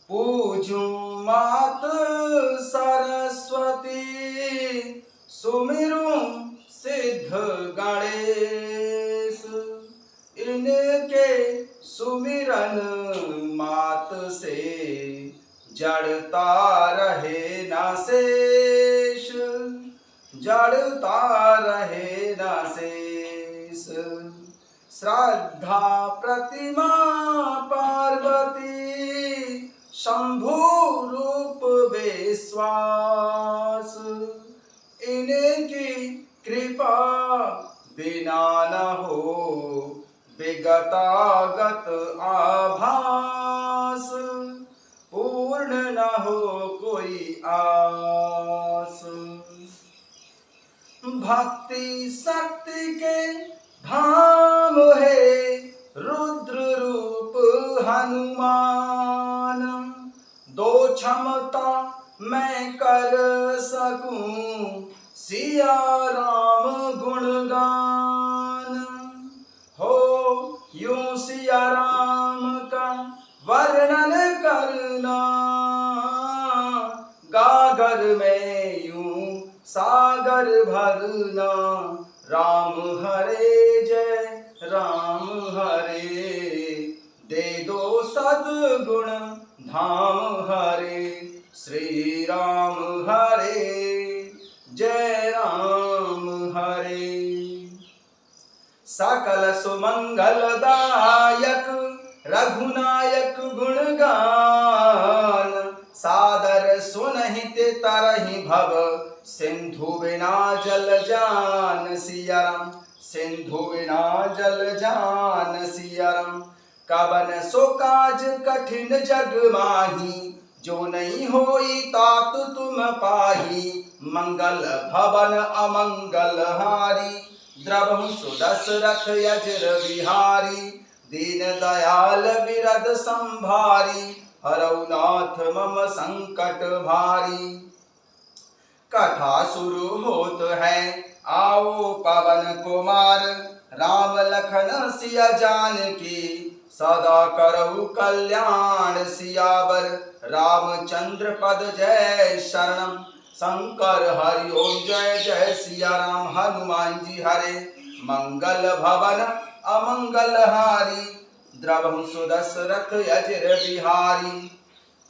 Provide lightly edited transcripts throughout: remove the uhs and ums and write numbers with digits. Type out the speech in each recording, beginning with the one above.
पूजूं मात सरस्वती, सुमिरूं सिद्ध गणेश। इनके सुमिरन मात से, जड़ता रहे न शेष, जड़ता रहे न शेष। श्रद्धा प्रतिमा पार्वती, शंभु रूप विश्वास। इनकी कृपा बिना न हो विगतागत आभास, पूर्ण न हो कोई आस। भक्ति शक्ति के धाम है, रुद्र रूप हनुमान। दो क्षमता मैं कर सकूं, सिया राम गुणगान। हो यूं सिया राम का वर्णन करना, गागर में यूं सागर भरना। राम हरे जय राम हरे, दे दो सद्गुण धाम हरे। श्री राम हरे जय राम हरे। सकल सुमंगलदायक रघुनायक गुणगान, सादर सुनहित तरहि भव सिंधु बिना जल जान। सिया राम सिंधु बिना जल जान। सिया राम कवन सो काज कठिन जग माही, जो नहीं होई तात तुम पाही। मंगल भवन अमंगल हारी, द्रवहु सुदशरथ यजर बिहारी। दीन दयाल बिरद संभारी, हरौ नाथ मम संकट भारी। कथा शुरू होत है आओ पवन कुमार, राम लखन सिया जानकी, सदा करहु कल्याण। सियावर रामचंद्र पद जय शरणम, शंकर हरि ओम जय जय। सिया राम हनुमान जी हरे, मंगल भवन अमंगल हारी। द्रवहु सुदशरथ यजर बिहारी।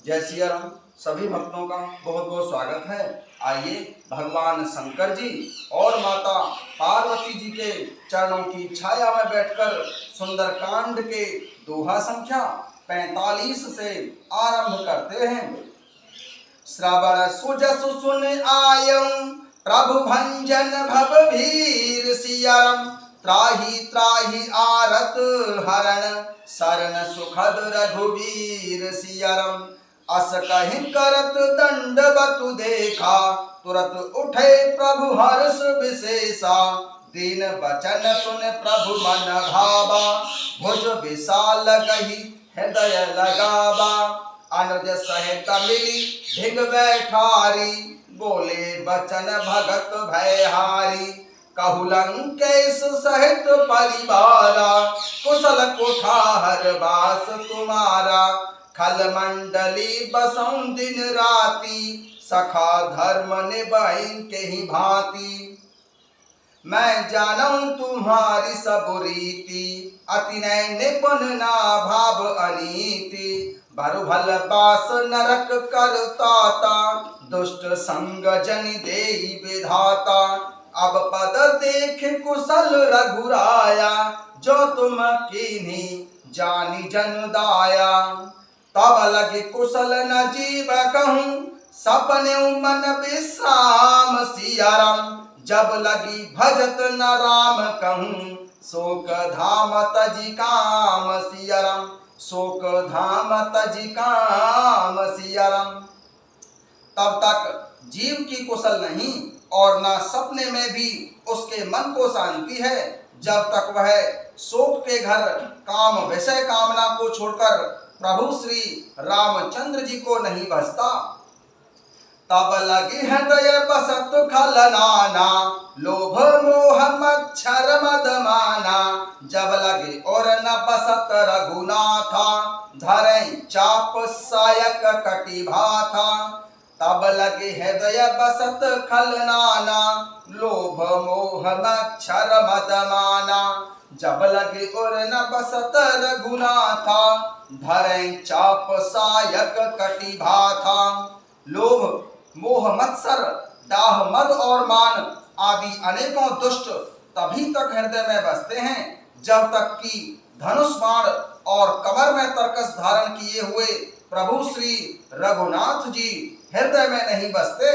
जय सिया राम। सभी भक्तों का बहुत बहुत स्वागत है। आइए भगवान शंकर जी और माता पार्वती जी के चरणों की छाया में बैठकर सुंदरकांड के दोहा संख्या 45 से आरंभ करते हैं। श्रवण सुजसु सुन आयं, प्रभु भंजन भव भीर। सिया राम त्राहि त्राहि आरत हरण, शरण सुखद रघुवीर। सिया राम अस कहि करत दंडवतु देखा, तुरत उठे प्रभु हर्ष विशेषा। दीन बचन सुन प्रभु मन भावा, भुज विशाल गही हृदय लगावा। अनुज सहित मिली धिंग बैठारी, बोले बचन भगत भयहारी। कहु लंकेश सहित परिवारा, कुशल कुठार बास तुम्हारा। खल मंडली बसौं दिन राती, सखा धर्म निभाइन के ही भांति। मैं जानूं तुम्हारी सब रीति, अति नय निपुण ना भाव अनीति। बरु भल बास नरक करताता, दुष्ट संग जन देहि विधाता। अब पद देख कुशल रघुराया, जो तुम कीन्ही जानी जन दाया। तब लगे कुशल न जीव कहूं, सपने मन विश्राम। सिया राम जब लगी भजत न राम कहूं, शोक धाम तजी काम। सिया राम शोक धाम तजी काम। सिया राम तब तक जीव की कुशल नहीं और न सपने में भी उसके मन को शांति है, जब तक वह शोक के घर काम विषय कामना को छोड़कर प्रभु श्री रामचंद्र जी को नहीं बसता। तब लगी हृदय बसत खल नाना, लोभ मोह मच्छर मद माना। जब लगे और न बसत रघुनाथा, धरे चाप सायक कटिभा था। तब लगे हृदय बसत खल नाना, लोभ मोह मच्छर मद माना। जब लगे उर न बसत रघुनाथा, धरे चाप सायक कटिभा था। लोभ मोह मत्सर दाह मद और मान आदि अनेकों दुष्ट तभी तक हृदय में बसते हैं जब तक कि धनुष बाण और कमर में तरकस धारण किए हुए प्रभु श्री रघुनाथ जी हृदय में नहीं बसते।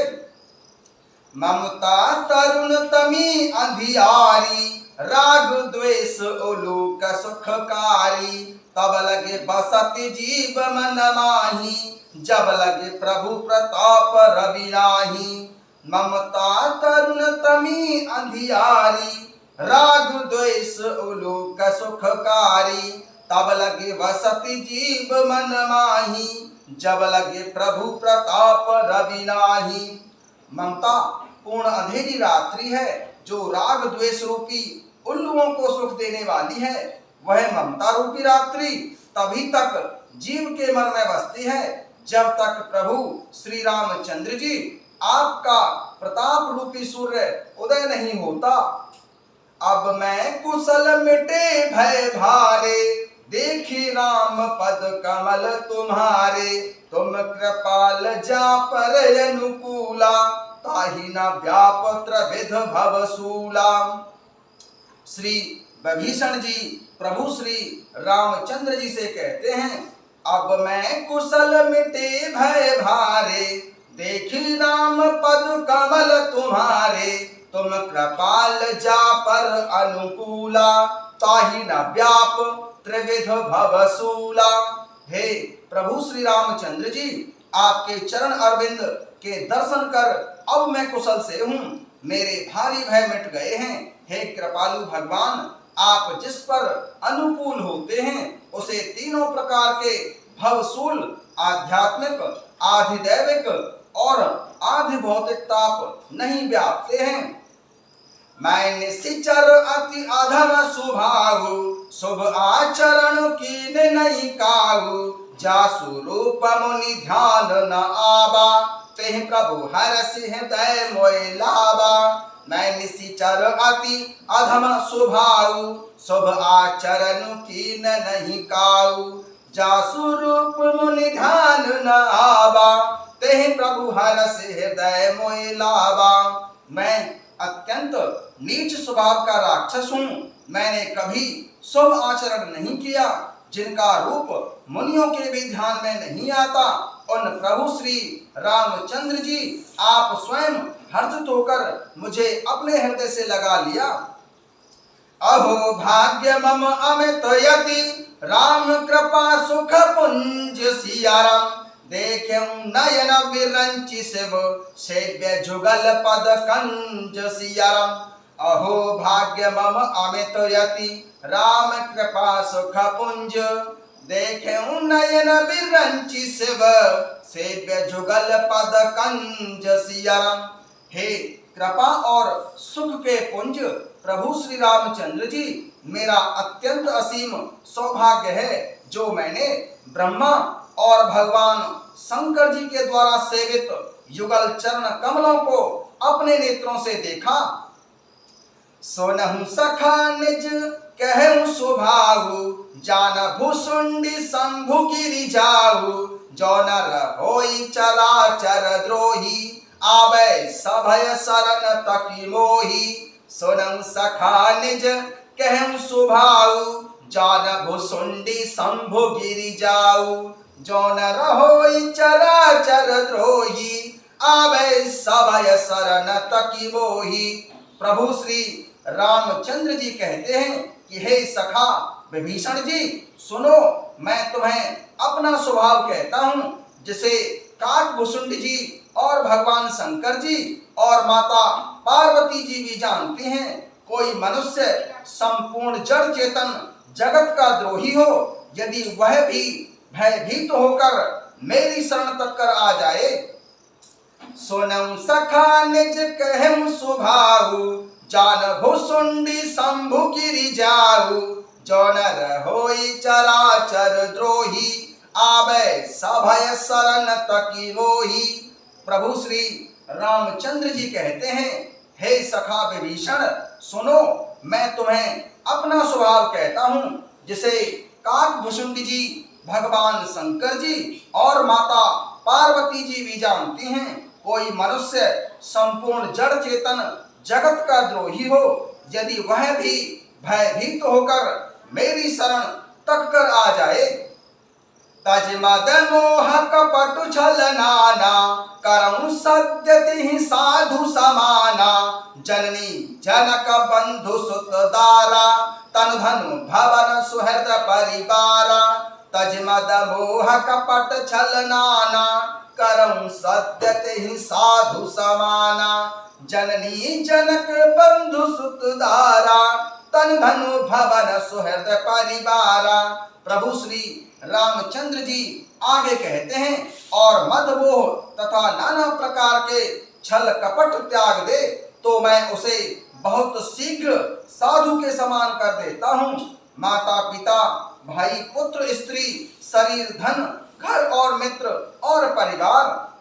ममता तरुण तमी अंधियारी, राग द्वेष उलूक सुखकारी। तब लगे बसत जीव मन माही, जब लगे प्रभु प्रताप रवि नाही। ममता तरुण तमी अंधियारी, राग द्वेष उलूक सुखकारी। तब लगे बसत जीव मन माही, जब लगे प्रभु प्रताप रवि नाही। ममता पूर्ण अंधेरी रात्रि है जो राग द्वेष रूपी उल्लुओं को सुख देने वाली है। वह ममता रूपी रात्रि तभी तक जीव के मन में बसती है जब तक प्रभु श्री रामचंद्र जी आपका प्रताप रूपी सूर्य उदय नहीं होता। अब मैं कुशल मिटे भय भारे, देखी राम पद कमल तुम्हारे। तुम कृपाल जा पर अनुकूला, ताहि न व्याप त्रिविध भवसूला। श्री विभीषण जी प्रभु श्री रामचंद्र जी से कहते हैं, अब मैं कुशल मिटे भय भारे, देखी राम पद कमल तुम्हारे। तुम कृपाल जा पर अनुकूला, ताहि न व्याप त्रिविध भवसूला। हे प्रभु श्री रामचंद्र जी, आपके चरण अरविंद के दर्शन कर अब मैं कुशल से हूँ, मेरे भारी भय मिट गए हैं। हे कृपालु भगवान, आप जिस पर अनुकूल होते हैं उसे तीनों प्रकार के भवसूल आध्यात्मिक, आधिदैविक और आधि भौतिक ताप नहीं व्यापते हैं। मैं निशिचर अति अधम स्वभाव, शुभ आचरण कीन नहीं काहू। जासु रूप मुनि ध्यान न आबा, तेहि प्रभु हरसि हृदय मोय लाबा। मैं निशिचर अति अधम स्वभाव, शुभ आचरण कीन नहीं काहू। जासु रूप मुनि ध्यान न आबा, तेहि प्रभु हरसि हृदय मोय लाबा। मैं अत्यंत नीच स्वभाव का राक्षस हूँ। मैंने कभी शुभ आचरण नहीं किया, जिनका रूप मुनियों के भी ध्यान में नहीं आता। उन प्रभु श्री रामचंद्र जी आप स्वयं हर्षित होकर मुझे अपने हृदय से लगा लिया। अहो भाग्य मम अमित यति, राम कृपा सुख पुंज सियाराम। देखें नयन विरंचि शिव, सेव्य जुगल पद कंज सियाराम। अहो भाग्य मम अमित यति, राम कृपा सुख पुंज। देखें नयन विरंचि शिव, सेव्य जुगल पद कंज सियाराम। हे कृपा और सुख के पुंज प्रभु श्री रामचंद्र जी, मेरा अत्यंत असीम सौभाग्य है जो मैंने ब्रह्मा और भगवान शंकर जी के द्वारा सेवित युगल चरण कमलों को अपने नेत्रों से देखा। सोनहु सखा निज कहूँ स्वभाव, जान भुसुंडी शंभु गिरि जाहु। जो नर होई चराचर द्रोही, आबै सभय शरण तकी मोही। सोनहु सखा निज कहूँ स्वभाव, जान भुसुंडी शंभु गिरि जाऊ। जो नर होई चराचर द्रोही, आबै सभय शरण तकी मोही। प्रभु श्री रामचंद्र जी कहते हैं कि हे सखा विभीषण जी, सुनो, मैं तुम्हें अपना स्वभाव कहता हूँ, जिसे काकभुसुंड जी और भगवान शंकर जी और माता पार्वती जी भी जानते हैं। कोई मनुष्य संपूर्ण जड़ चेतन जगत का द्रोही हो, यदि वह भी भयभीत होकर मेरी शरण तक कर आ जाए। सोनम सखा निज कहूँ स्वभाव, जान भुसुंडी शंभु गिरि जाऊ। जो नर होई चराचर द्रोही, आबै सभय शरण तकी मोही। प्रभु श्री रामचंद्र जी कहते हैं, हे सखा विभीषण सुनो, मैं तुम्हें अपना स्वभाव कहता हूँ, जिसे काकभुशुंड जी, भगवान शंकर जी और माता पार्वती जी भी जानती हैं। कोई मनुष्य संपूर्ण जड़ चेतन जगत का द्रोही हो, यदि वह भी भयभीत होकर मेरी शरण तक कर आ जाए, तज मद मोह कपट छल नाना, करऊं सद्यति साधु समाना। जननी जनक बंधु सुत दारा, तनु धनु भवन सुहृद परिवारा। तज मद मोह कपट छल नाना, करऊं सद्यति साधु समाना। जननी जनक बंधु सुत दारा, तनु धनु भवन सुहृद परिवारा। प्रभु श्री रामचंद्र जी आगे कहते हैं, और मद मोह तथा नाना प्रकार के छल कपट त्याग दे तो मैं उसे बहुत शीघ्र साधु के समान कर देता हूँ। माता पिता भाई पुत्र स्त्री शरीर धन घर और मित्र और परिवार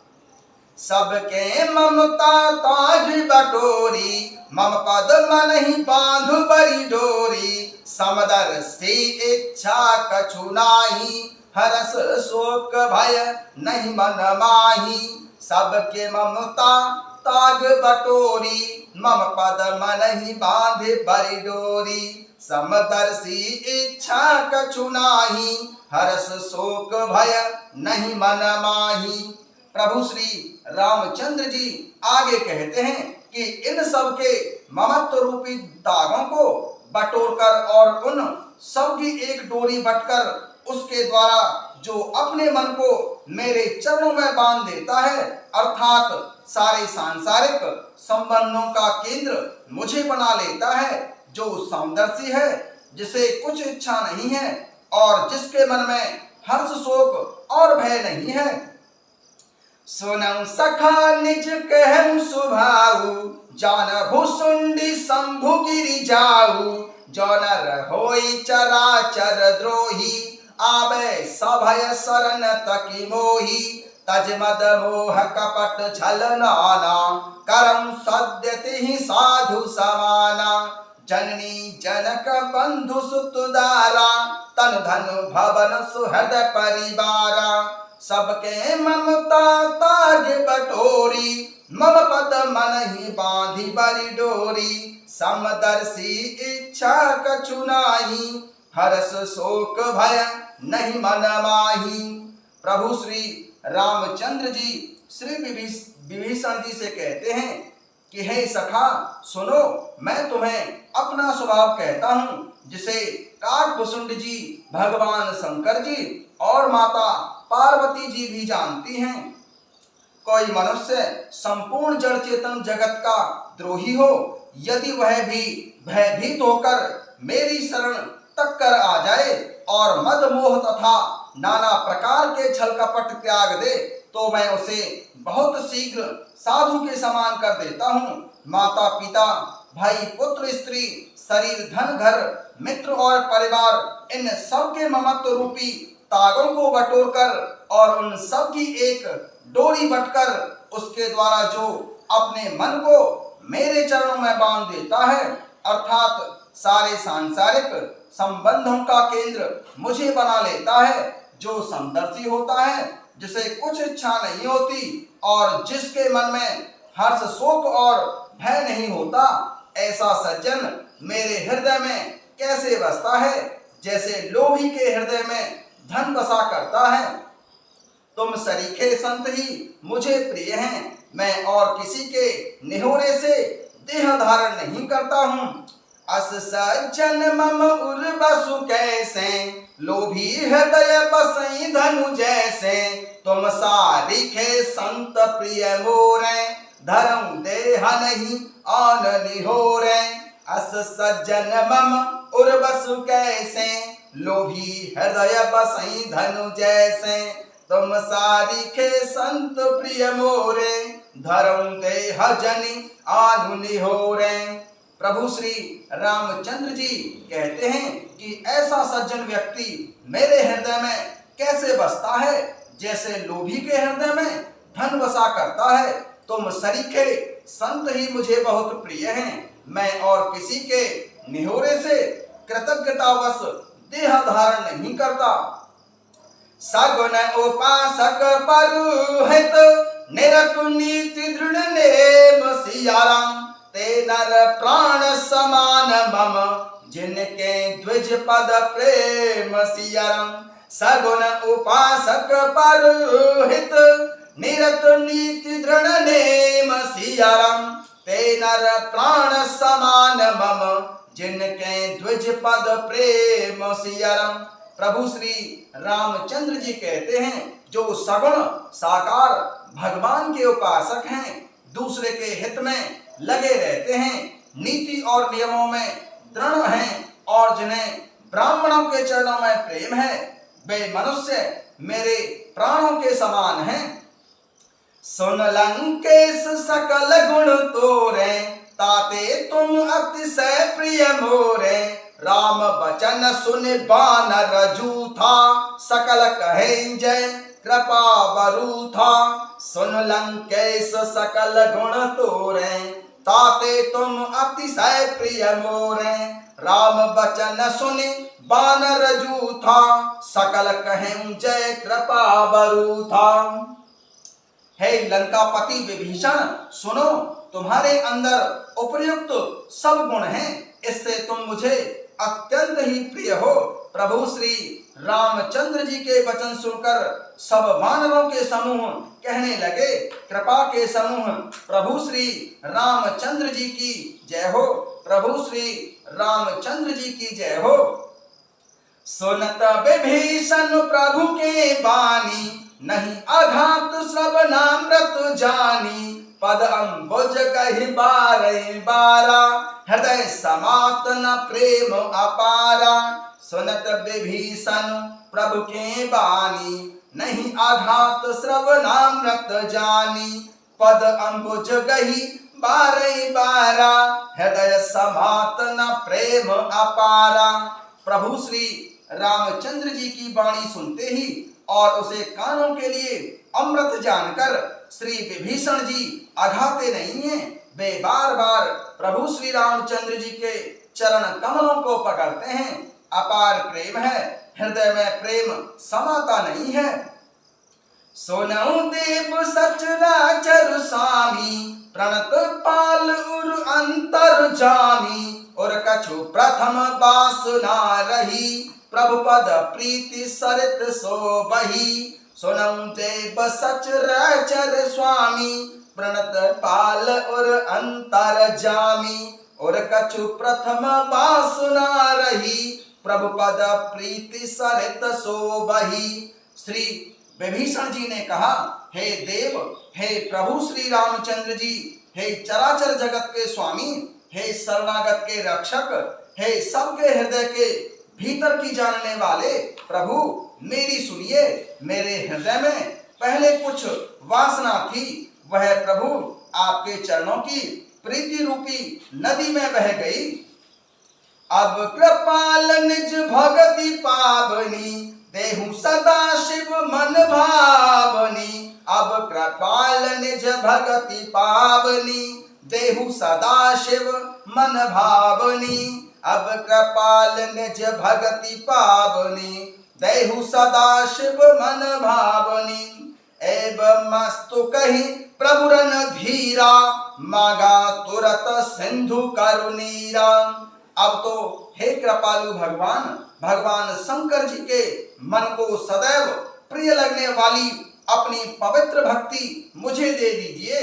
सबके ममता ताज बटोरी। मम पद मनहि बांधु बड़ी डोरी, समदर से इच्छा कछु नाही। हरस शोक भय नहीं मन माही, सबके ममता ताग बटोरी। मम पद मनहि बांधे बड़ी डोरी, समदर्शी इच्छा कछु नाही। हरस शोक भय नहीं मन माही। प्रभु श्री रामचंद्र जी आगे कहते हैं कि इन सब के ममत्व रूपी दागों को बटोरकर और उन सब की एक डोरी बटकर उसके द्वारा जो अपने मन को मेरे चरणों में बांध देता है, अर्थात सारे सांसारिक संबंधों का केंद्र मुझे बना लेता है, जो समदर्शी है, जिसे कुछ इच्छा नहीं है और जिसके मन में हर्ष शोक और भय नहीं है। सुनऊ सखा निज कहूं सुभाऊ, जान भुसुंडी शंभु गिरि जाऊ। जौन रहोई चराचर द्रोही, आवे सभय शरण तकी मोही। तज मद मोह कपट छल नाना, करम सद्यति साधु समाना। जननी जनक बंधु सुत दारा, तन धनु भवन सुहृद परिवारा। सबके ममता ताज बटोरी, मम पद मनहि बांधि बड़ी डोरी। समदर्शी इच्छा कछु नाही, हरस शोक भय नहीं मन माही। प्रभु श्री रामचंद्र जी श्री विभीषण जी से कहते हैं कि हे सखा सुनो, मैं तुम्हें अपना स्वभाव कहता हूँ, जिसे काकभुशुंड जी, भगवान शंकर जी और माता पार्वती जी भी जानती हैं। कोई मनुष्य संपूर्ण जड़ चेतन जगत का द्रोही हो, यदि वह भी भयभीत होकर मेरी शरण तक कर आ जाए और मद मोह तथा नाना प्रकार के छल कपट त्याग दे, तो मैं उसे बहुत शीघ्र साधु के समान कर देता हूँ। माता पिता भाई पुत्र स्त्री शरीर धन घर मित्र और परिवार, इन सब के ममत्व रूपी तागों को बटोरकर और उन सब की एक डोरी बटकर उसके द्वारा जो अपने मन को मेरे चरणों में बांध देता है, अर्थात सारे सांसारिक संबंधों का केंद्र मुझे बना लेता है, जो समदर्शी होता है, जिसे कुछ इच्छा नहीं होती और जिसके मन में हर्ष शोक और भय नहीं होता, ऐसा सज्जन मेरे हृदय में कैसे बसता है, जैसे लोभी के हृदय में धन बसा करता है। तुम सरीखे संत ही मुझे प्रिय हैं, मैं और किसी के निहोरे से देह धारण नहीं करता हूँ। अस सज्जन मम उर बसु कैसे, लोभी हृदय बसई धनु जैसे। तुम सारिखे संत प्रिय मोरे, धर्म देह नहीं आन निहोरे। अस सज्जन मम उर बसु कैसे, लोभी हृदय बसई धनु जैसे। तुम सारिखे संत प्रिय मोरे, धर्म देह जनि आनु निहोरे। प्रभु श्री रामचंद्र जी कहते हैं कि ऐसा सज्जन व्यक्ति मेरे हृदय में कैसे बसता है, जैसे लोभी के हृदय में धन वसा करता है, तुम सरीखे संत ही मुझे बहुत प्रिय हैं। मैं और किसी के निहोरे से कृतज्ञतावश देह धारण नहीं करता। सगुन उपासक परुहित निरतु नीति दृढ़ नेम सियाराम। ते नर प्राण समान मम जिनके द्विज पद प्रेम सियाराम। सगुन उपासक परुहित निरत नीति दृढ़ नेम सियाराम। ते नर प्राण समान मम जिनके द्विज पद प्रेम सियाराम। प्रभु श्री रामचंद्र जी कहते हैं, जो सगुण साकार भगवान के उपासक हैं, दूसरे के हित में लगे रहते हैं, नीति और नियमों में दृढ़ हैं और जिन्हें ब्राह्मणों के चरणों में प्रेम है, वे मनुष्य मेरे प्राणों के समान हैं। सुन लंकेश सकल गुण तोरे, ताते तुम अतिशय प्रिय मोरे। राम बचन सुन बानर जूथा, सकल कहे जय कृपा बरूथा। सुन लंकेश सकल गुण तोरे, ताते तुम अतिशय प्रिय मोरे। राम बचन सुनि बानर जूथा, सकल कहे जय कृपा बरूथा। हे लंकापति विभीषण, सुनो, तुम्हारे अंदर उपयुक्त सब गुण हैं, इससे तुम मुझे अत्यंत ही प्रिय हो। प्रभु श्री रामचंद्र जी के वचन सुनकर सब वानरों के समूह कहने लगे, कृपा के समूह प्रभु श्री रामचंद्र जी की जय हो, प्रभु श्री रामचंद्र जी की जय हो। सुनत विभीषण प्रभु के बानी, नहीं आघात श्रवणामृत जानी। पद अम्बुज कहि बारहि बारा, हृदय समातन प्रेम अपारा। सुनत विभीषण प्रभु के बानी, नहीं आघात श्रवणामृत जानी। पद अम्बुज गहि बारहि बारा, हृदय समातन प्रेम अपारा। प्रभु श्री रामचंद्र जी की वाणी सुनते ही और उसे कानों के लिए अमृत जानकर श्री विभीषण जी आघाते नहीं हैं। वे बार बार प्रभु श्री रामचंद्र जी के चरण कमलों को पकड़ते हैं। अपार प्रेम है, हृदय में प्रेम समाता नहीं है। सोनऊ देव सचराचर स्वामी, प्रणत पाल उर अंतर जामी। और कछु प्रथम बासना रही, प्रभु पद प्रीति सरित सो बही। सुनऊ देव सचराचर स्वामी, प्रणत पाल और अंतर जामी। और कछु प्रथम बासना रही, प्रभु पद प्रीति सरित सो बही। श्री विभीषण जी ने कहा, हे देव, हे प्रभु श्री रामचंद्र जी, हे चराचर जगत के स्वामी, हे शरणागत के रक्षक, हे सबके हृदय के भीतर की जानने वाले प्रभु, मेरी सुनिए। मेरे हृदय में पहले कुछ वासना थी, वह प्रभु आपके चरणों की प्रीति रूपी नदी में बह गई। अब कृपाल निज भगति पावनी, देहु सदा शिव मन भावनी। अब कृपाल निज भगति पावनी, देहु सदा शिव मन भावनी। अब कृपाल निज भगति पावनी, देहु सदा शिव मन भावनी। एवं मस्तु कही प्रभु रन धीरा, मागा तुरत सिंधु करुणीरा। अब तो हे कृपालु भगवान, भगवान शंकर जी के मन को सदैव प्रिय लगने वाली अपनी पवित्र भक्ति मुझे दे दीजिए।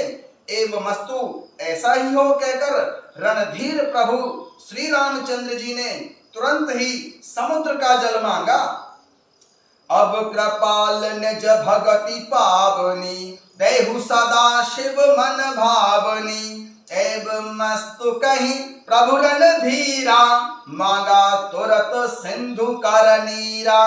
एवं मस्तु ऐसा ही हो कहकर रणधीर प्रभु श्री रामचंद्र जी ने तुरंत ही समुद्र का जल मांगा। अब कृपाल निज भगति पावनी, देहु सदा शिव मन भावनी। एवं मस्तु कही प्रभु रणधीरा, मांगा तुरत सिंधु करनीरा।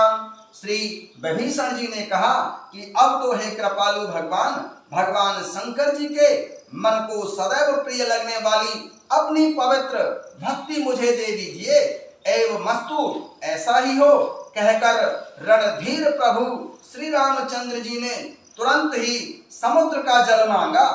श्री विभीषण जी ने कहा कि अब तो हे कृपालु भगवान, भगवान शंकर जी के मन को सदैव प्रिय लगने वाली अपनी पवित्र भक्ति मुझे दे दीजिए। एवं मस्तु ऐसा ही हो कहकर रणधीर प्रभु श्री रामचंद्र जी ने तुरंत ही समुद्र का जल मांगा।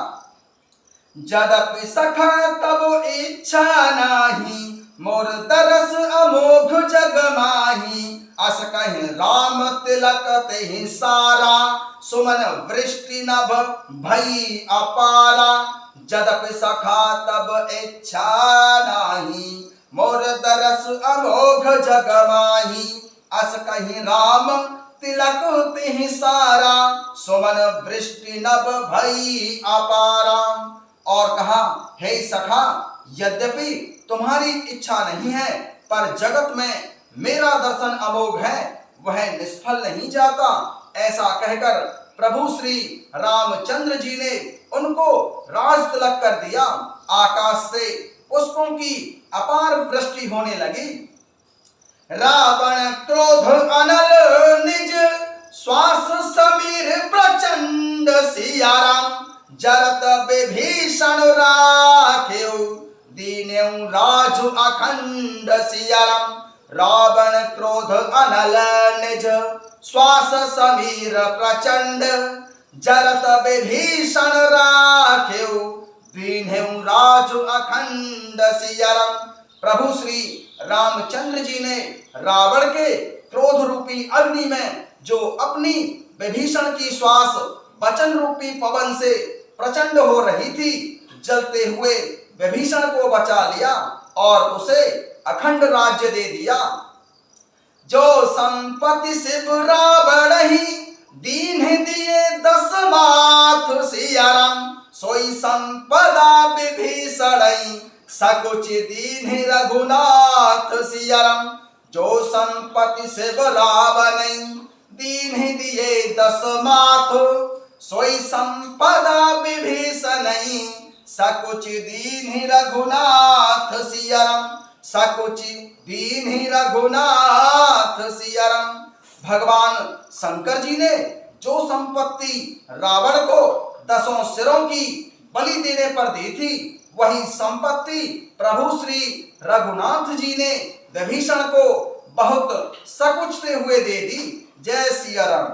जदपि सखा तब इच्छा नाही, मोर दरस अमोघ जग माही। अस कहि राम तिलक तेहि सारा, सुमन वृष्टि नभ भई अपारा। जदपि सखा तब इच्छा नाही, मोर दरस अमोघ जग माही। अस कहि राम तिलक तेहि सारा, सुमन वृष्टि नभ भई अपारा। और कहा, हे सखा, यद्यपि तुम्हारी इच्छा नहीं है, पर जगत में मेरा दर्शन अमोघ है, वह निष्फल नहीं जाता। ऐसा कहकर प्रभु श्री रामचंद्र जी ने उनको राज तिलक कर दिया। आकाश से पुष्पों की अपार वृष्टि होने लगी। रावण क्रोध अनल निज, श्वास समीर प्रचंड। सिया राम जरत विभीषण राखेउ, दीनेउ राजु अखंड। सिया राम रावण क्रोध अनल निज, श्वास समीर प्रचंड। जरत विभीषण राखेउ, दीनेउ राजु अखंड। सिया राम प्रभु श्री रामचंद्र जी ने रावण के क्रोध रूपी अग्नि में जो अपनी विभीषण की श्वास वचन रूपी पवन से प्रचंड हो रही थी, जलते हुए विभीषण को बचा लिया और उसे अखंड राज्य दे दिया। जो संपत्ति शिव रावण ही, दीन दिए 10 माथ। सिया राम सोई संपदा विभीषण, सकुच दीन रघुनाथ। सिया राम जो संपत्ति शिव रावण, दीन दिए 10 माथ। सोई संपदा विभीषण, सकुच दीन रघुनाथ। सिया राम सकुच दीन रघुनाथ। सिया राम भगवान शंकर जी ने जो संपत्ति रावण को 10 सिरों की बलि देने पर दी थी, वही संपत्ति प्रभु श्री रघुनाथ जी ने विभीषण को बहुत सकुचते हुए दे दी। जय सिया राम।